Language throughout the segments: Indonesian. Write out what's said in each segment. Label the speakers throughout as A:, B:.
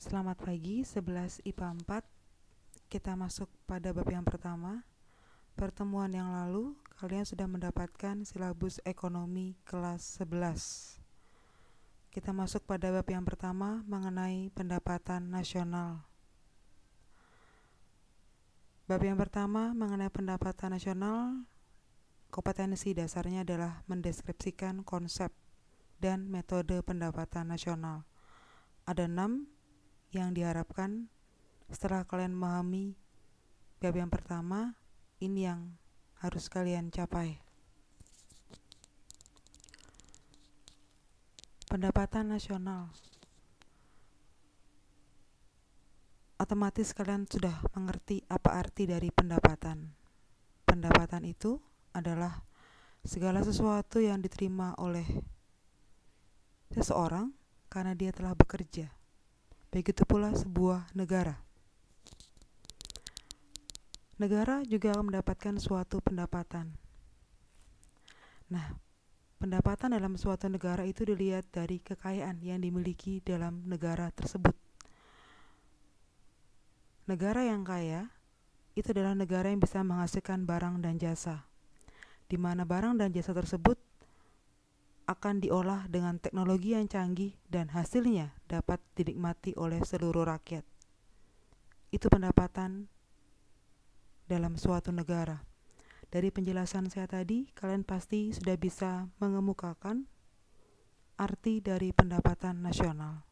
A: Selamat pagi, 11 IPA 4. Kita masuk pada bab yang pertama. Pertemuan yang lalu, kalian sudah mendapatkan silabus ekonomi kelas 11. Kita masuk pada bab yang pertama mengenai pendapatan nasional. Bab yang pertama mengenai pendapatan nasional, kompetensi dasarnya adalah mendeskripsikan konsep dan metode pendapatan nasional. Ada 6 yang diharapkan setelah kalian memahami bab yang pertama, ini yang harus kalian capai. Pendapatan nasional. Otomatis kalian sudah mengerti apa arti dari pendapatan. Pendapatan itu adalah segala sesuatu yang diterima oleh seseorang karena dia telah bekerja. Begitu pula sebuah negara. Negara juga akan mendapatkan suatu pendapatan. Nah, pendapatan dalam suatu negara itu dilihat dari kekayaan yang dimiliki dalam negara tersebut. Negara yang kaya itu adalah negara yang bisa menghasilkan barang dan jasa, di mana barang dan jasa tersebut akan diolah dengan teknologi yang canggih dan hasilnya dapat dinikmati oleh seluruh rakyat. Itu pendapatan dalam suatu negara. Dari penjelasan saya tadi, kalian pasti sudah bisa mengemukakan arti dari pendapatan nasional.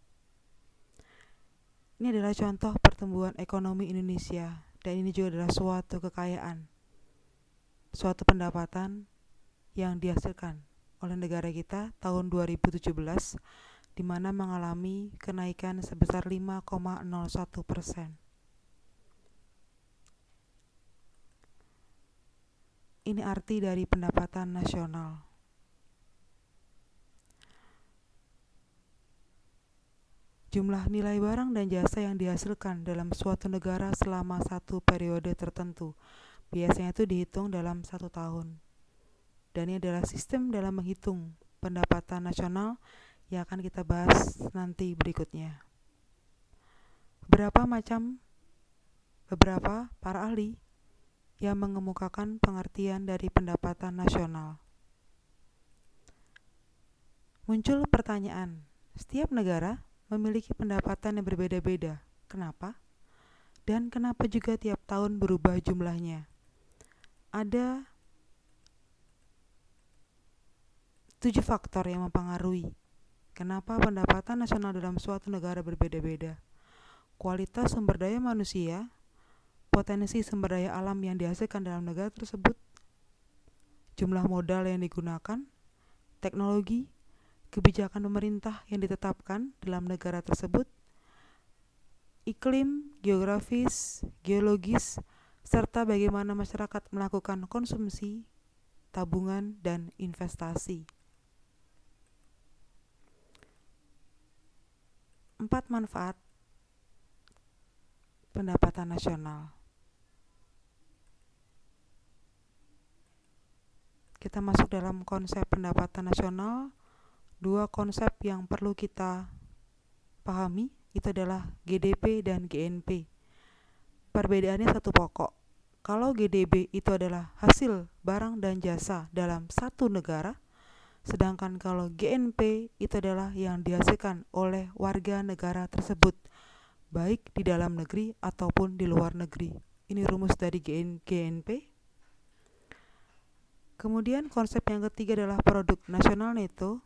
A: Ini adalah contoh pertumbuhan ekonomi Indonesia, dan ini juga adalah suatu kekayaan, suatu pendapatan yang dihasilkan oleh negara kita tahun 2017, di mana mengalami kenaikan sebesar 5,01%. Ini arti dari pendapatan nasional. Jumlah nilai barang dan jasa yang dihasilkan dalam suatu negara selama satu periode tertentu. Biasanya itu dihitung dalam 1 tahun. Dan ini adalah sistem dalam menghitung pendapatan nasional yang akan kita bahas nanti berikutnya. Beberapa para ahli yang mengemukakan pengertian dari pendapatan nasional. Muncul pertanyaan, setiap negara memiliki pendapatan yang berbeda-beda. Kenapa? Dan kenapa juga tiap tahun berubah jumlahnya? Ada 7 faktor yang mempengaruhi kenapa pendapatan nasional dalam suatu negara berbeda-beda. Kualitas sumber daya manusia, potensi sumber daya alam yang dihasilkan dalam negara tersebut, jumlah modal yang digunakan, teknologi, kebijakan pemerintah yang ditetapkan dalam negara tersebut, iklim, geografis, geologis, serta bagaimana masyarakat melakukan konsumsi, tabungan, dan investasi. 4 manfaat pendapatan nasional. Kita masuk dalam konsep pendapatan nasional. 2 konsep yang perlu kita pahami itu adalah GDP dan GNP. Perbedaannya satu pokok. Kalau GDP itu adalah hasil barang dan jasa dalam satu negara, sedangkan kalau GNP itu adalah yang dihasilkan oleh warga negara tersebut, baik di dalam negeri ataupun di luar negeri. Ini rumus dari GNP. Kemudian konsep yang ketiga adalah produk nasional neto.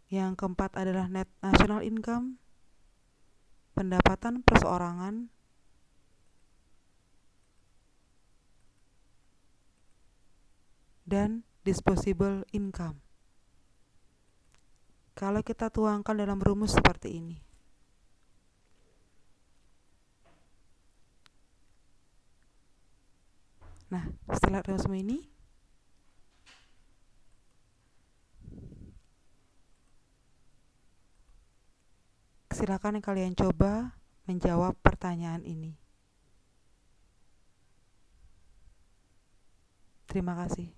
A: Yang keempat adalah net national income, pendapatan perseorangan, dan disposable income. Kalau kita tuangkan dalam rumus seperti ini. Nah, setelah rumus ini, silakan kalian coba menjawab pertanyaan ini. Terima kasih.